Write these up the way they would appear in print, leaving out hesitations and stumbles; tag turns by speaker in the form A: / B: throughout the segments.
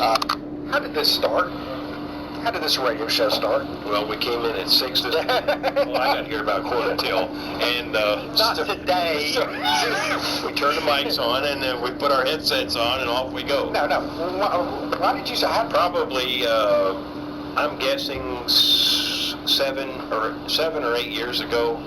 A: How did this start? How did this radio show start?
B: Well, we came in at 6 this morning. Well, I got here about 1:45, and
A: not today.
B: We turned the mics on, and then we put our headsets on, and off we go.
A: No. Why did you say?
B: Probably, I'm guessing 7 or 8 years ago.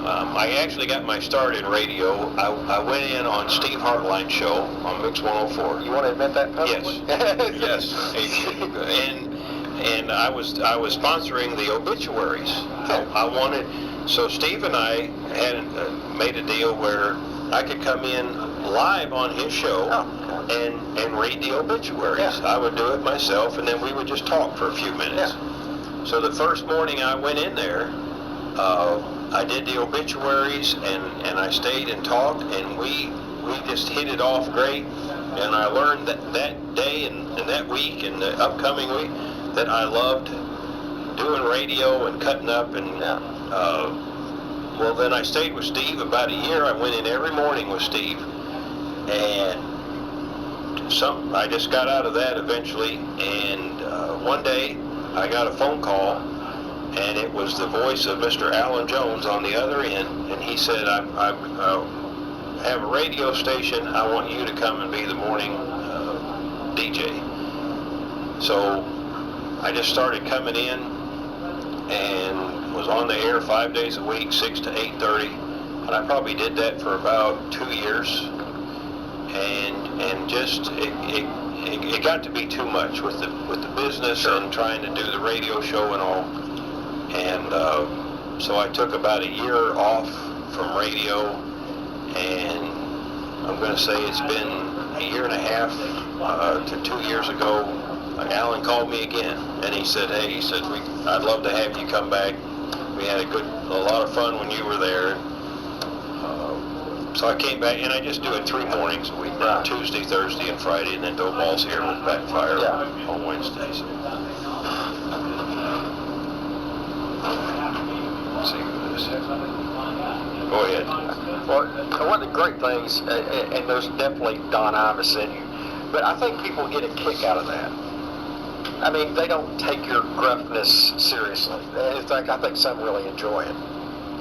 B: I actually got my start in radio. I went in on Steve Hartline's show on Mix 104.
A: You want to admit that publicly?
B: Yes. And I was sponsoring the obituaries. I wanted, so Steve and I had made a deal where I could come in live on his show and read the obituaries.
A: Yeah.
B: I would do it myself, and then we would just talk for a few minutes.
A: Yeah.
B: So the first morning I went in there, I did the obituaries, and I stayed and talked, and we just hit it off great. And I learned that day and that week and the upcoming week that I loved doing radio and cutting up. And well, then I stayed with Steve about a year. I went in every morning with Steve, and I just got out of that eventually. And one day I got a phone call, and it was the voice of Mr. Alan Jones on the other end, and he said, I have a radio station. I want you to come and be the morning DJ. So I just started coming in and was on the air 5 days a week, 6 to 8:30, and I probably did that for about 2 years, and just it got to be too much with the business and trying to do the radio show and all. And so I took about a year off from radio, and I'm going to say it's been a year and a half to 2 years ago. Alan called me again, and he said, "Hey," he said, "I'd love to have you come back. We had a lot of fun when you were there." So I came back, and I just do it 3 mornings a week, Tuesday, Thursday, and Friday, and then Dope Balls here with Backfire on Wednesdays. Let's see who this is. Go ahead.
A: Well, one of the great things, and there's definitely Don Imus in you, but I think people get a kick out of that. I mean, they don't take your gruffness seriously. In fact, I think some really enjoy it.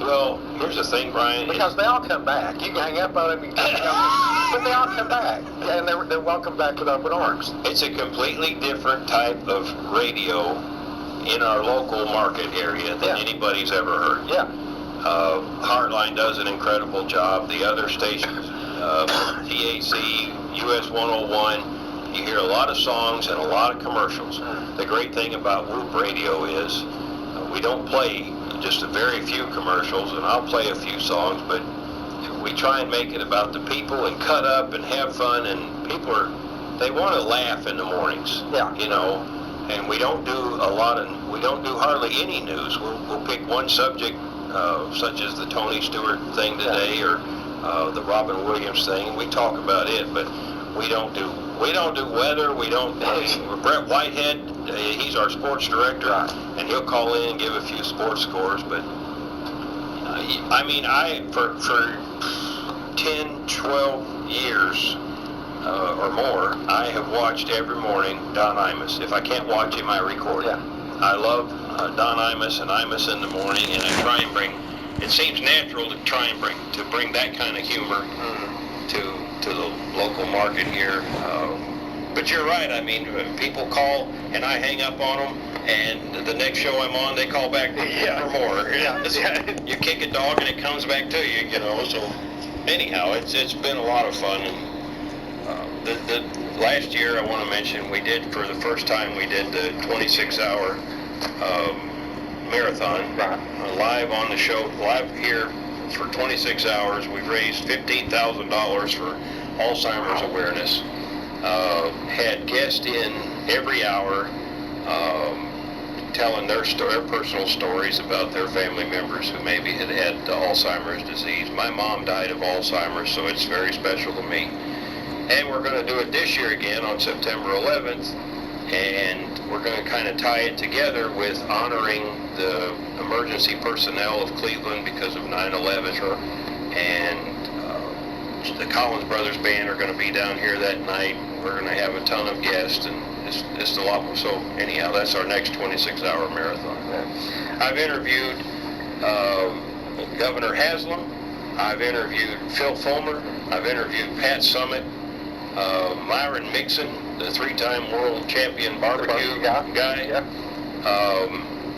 B: Well, here's the thing, Brian.
A: Because they all come back. You can hang up on them, but they all come back, and they're welcome back with open arms.
B: It's a completely different type of radio in our local market area than anybody's ever heard.
A: Yeah.
B: Heartline does an incredible job. The other stations, TAC, US 101, you hear a lot of songs and a lot of commercials. The great thing about Whoop Radio is we don't play just a very few commercials, and I'll play a few songs, but we try and make it about the people and cut up and have fun, and people they want to laugh in the mornings.
A: Yeah.
B: You know, and we don't do hardly any news. We'll pick one subject, such as the Tony Stewart thing today, or the Robin Williams thing. We talk about it, but we don't do weather. We don't. Brett Whitehead, he's our sports director, and he'll call in and give a few sports scores. But I mean, for 10, 12 years or more, I have watched every morning Don Imus. If I can't watch him, I record him. I love Don Imus and Imus in the morning, and I try and bring. It seems natural to try and bring that kind of humor to the local market here. But you're right. I mean, people call and I hang up on them, and the next show I'm on, they call back for more. You kick a dog and it comes back to you, you know. So anyhow, it's been a lot of fun. And the last year, I want to mention, we did, for the first time, we did the 26-hour marathon live on the show, live here for 26 hours. We've raised $15,000 for Alzheimer's awareness. Had guests in every hour telling their personal stories about their family members who maybe had Alzheimer's disease. My mom died of Alzheimer's, so it's very special to me. And we're going to do it this year again on September 11th, and we're going to kind of tie it together with honoring the emergency personnel of Cleveland because of 9/11, and the Collins Brothers Band are going to be down here that night. We're going to have a ton of guests, and it's a lot. So anyhow, that's our next 26-hour marathon. I've interviewed Governor Haslam. I've interviewed Phil Fulmer. I've interviewed Pat Summitt, Myron Mixon, the three-time world champion barbecue guy.
A: Yeah.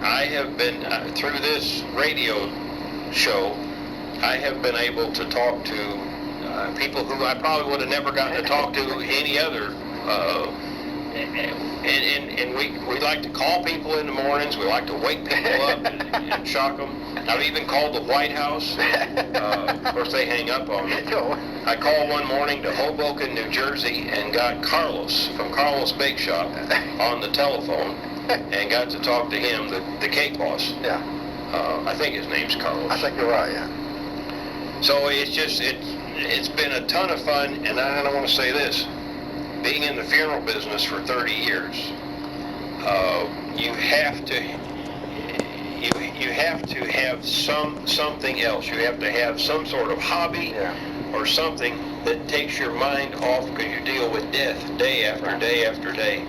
B: I have been, through this radio show, I have been able to talk to people who I probably would have never gotten to talk to any other. And we like to call people in the mornings. We like to wake people up and shock them. I've even called the White House. Of course, they hang up on me. I called one morning to Hoboken, New Jersey, and got Carlos from Carlos Bake Shop on the telephone, and got to talk to him, the cake boss.
A: Yeah.
B: I think his name's Carlos.
A: I think you're right. Yeah.
B: So it's been a ton of fun, and I want to say this. Being in the funeral business for 30 years, you have to have something else. You have to have some sort of hobby or something that takes your mind off, because you deal with death day after day after day,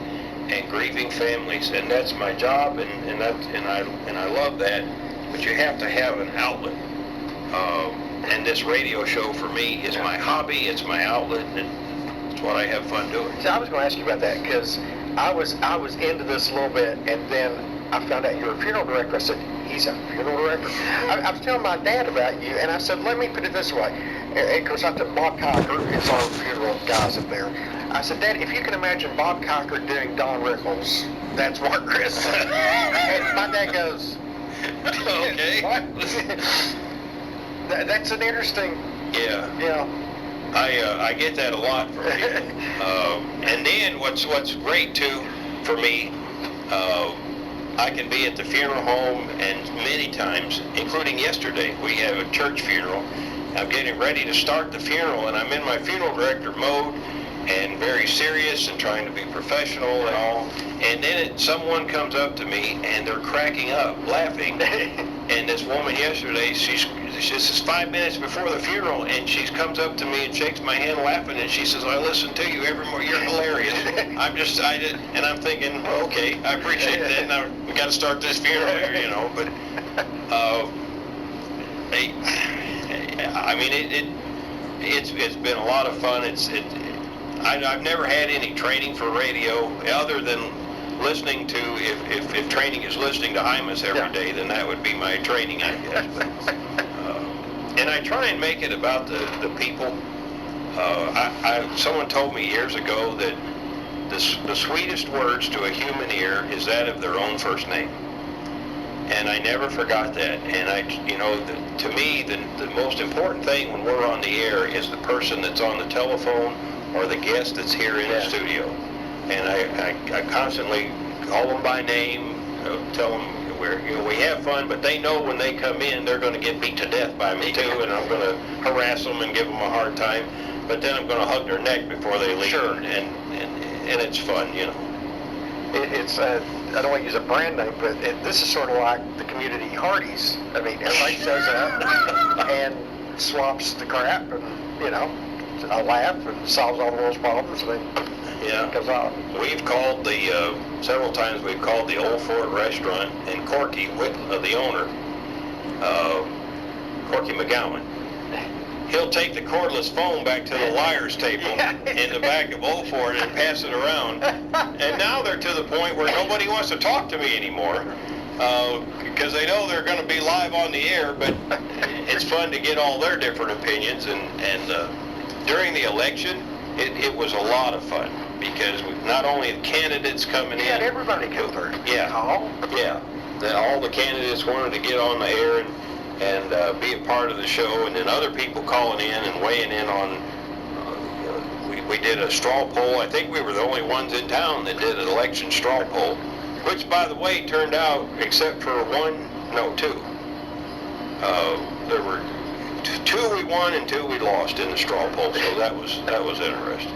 B: and grieving families, and that's my job, and I love that. But you have to have an outlet. And this radio show for me is my hobby. It's my outlet, and it's what I have fun doing.
A: So I was going to ask you about that, because I was into this a little bit, and then I found out you're a funeral director. I said, he's a funeral director? I was telling my dad about you, and I said, let me put it this way. Of course, I took Bob Cocker, it's our funeral guys up there. I said, Dad, if you can imagine Bob Cocker doing Don Rickles, that's Mark Grissom. And my dad goes,
B: okay.
A: What? That's an interesting...
B: Yeah.
A: Yeah.
B: I get that a lot from people. And then what's great too for me, I can be at the funeral home, and many times, including yesterday, we have a church funeral. I'm getting ready to start the funeral, and I'm in my funeral director mode, and very serious and trying to be professional and all. And then someone comes up to me, and they're cracking up, laughing. And this woman yesterday, this is 5 minutes before the funeral, and she comes up to me and shakes my hand laughing, and she says, I listen to you every morning, you're hilarious. And I'm thinking, well, okay, I appreciate that. Now we got to start this funeral here, you know. But I mean, it's been a lot of fun. I've never had any training for radio other than listening to, if training is listening to Hymas every day, then that would be my training, I guess. And I try and make it about the people. Someone told me years ago that the sweetest words to a human ear is that of their own first name. And I never forgot that. And to me, the most important thing when we're on the air is the person that's on the telephone or the guest that's here in the studio. And I constantly call them by name, tell them we have fun, but they know when they come in, they're going to get beat to death by me too, and I'm going to harass them and give them a hard time. But then I'm going to hug their neck before they leave.
A: Sure.
B: And it's fun, you know.
A: It's I don't want to use a brand name, but this is sort of like the community Hardee's. I mean, everybody shows up and swaps the crap, and I laugh and solves all the world's problems. Comes out.
B: We've called several times. We've called the Old Fort Restaurant, and Corky, the owner, Corky McGowan, he'll take the cordless phone back to the liar's table in the back of Old Fort and pass it around. And now they're to the point where nobody wants to talk to me anymore, because they know they're going to be live on the air. But it's fun to get all their different opinions. And during the election, it was a lot of fun, because not only the candidates coming in,
A: and everybody come through.
B: Then all the candidates wanted to get on the air and be a part of the show, and then other people calling in and weighing in on. We did a straw poll. I think we were the only ones in town that did an election straw poll, which, by the way, turned out, except for two. There were two we won and two we lost in the straw poll, so that was interesting.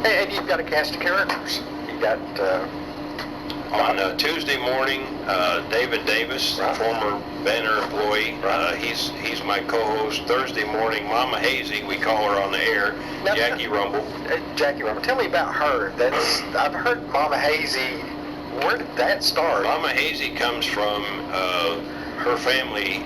A: And you've got a cast of characters. You got
B: On Tuesday morning, David Davis,
A: Right.
B: former Banner employee,
A: Right.
B: he's my co-host. Thursday morning, Mama Hazy, we call her on the air,
A: Now,
B: Jackie Rumble.
A: Jackie Rumble, tell me about her. I've heard Mama Hazy. Where did that start?
B: Mama Hazy comes from, her family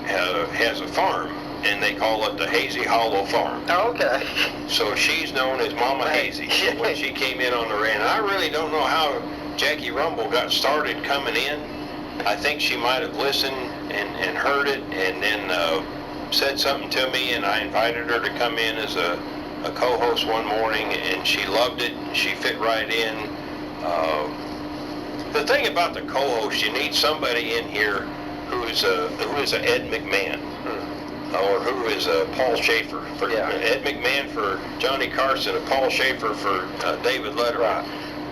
B: has a farm, and they call it the Hazy Hollow Farm.
A: Oh, okay.
B: So she's known as Mama Hazy when she came in on the radio. And I really don't know how Jackie Rumble got started coming in. I think she might have listened and heard it, and then said something to me, and I invited her to come in as a co-host one morning, and she loved it. She fit right in. The thing about the co-host, you need somebody in here who is a Ed McMahon, or who is a Paul Schaefer. For Ed McMahon for Johnny Carson, and Paul Schaefer for David Letterman.
A: Right.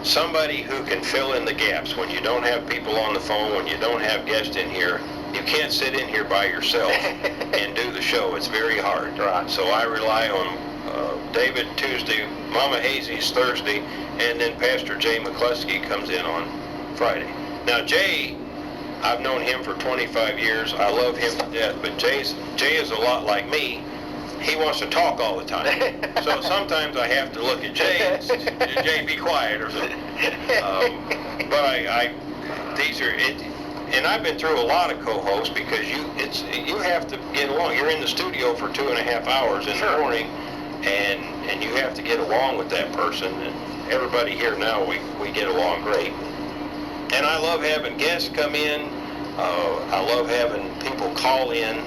B: Somebody who can fill in the gaps when you don't have people on the phone, when you don't have guests in here. You can't sit in here by yourself and do the show. It's very hard.
A: Right.
B: So I rely on David Tuesday, Mama Hazy's Thursday, and then Pastor Jay McCluskey comes in on Friday. Now Jay, I've known him for 25 years. I love him to death, but Jay is a lot like me. He wants to talk all the time. So sometimes I have to look at Jay and say, Jay, be quiet or something. But these are it. And I've been through a lot of co-hosts because you have to get along. You're in the studio for 2.5 hours in the morning, and you have to get along with that person. And everybody here now, we get along great. And I love having guests come in. I love having people call in.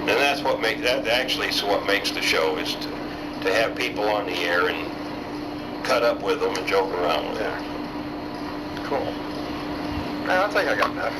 B: And that's what makes the show, is to have people on the air and cut up with them and joke around with them.
A: Cool. I think I got enough.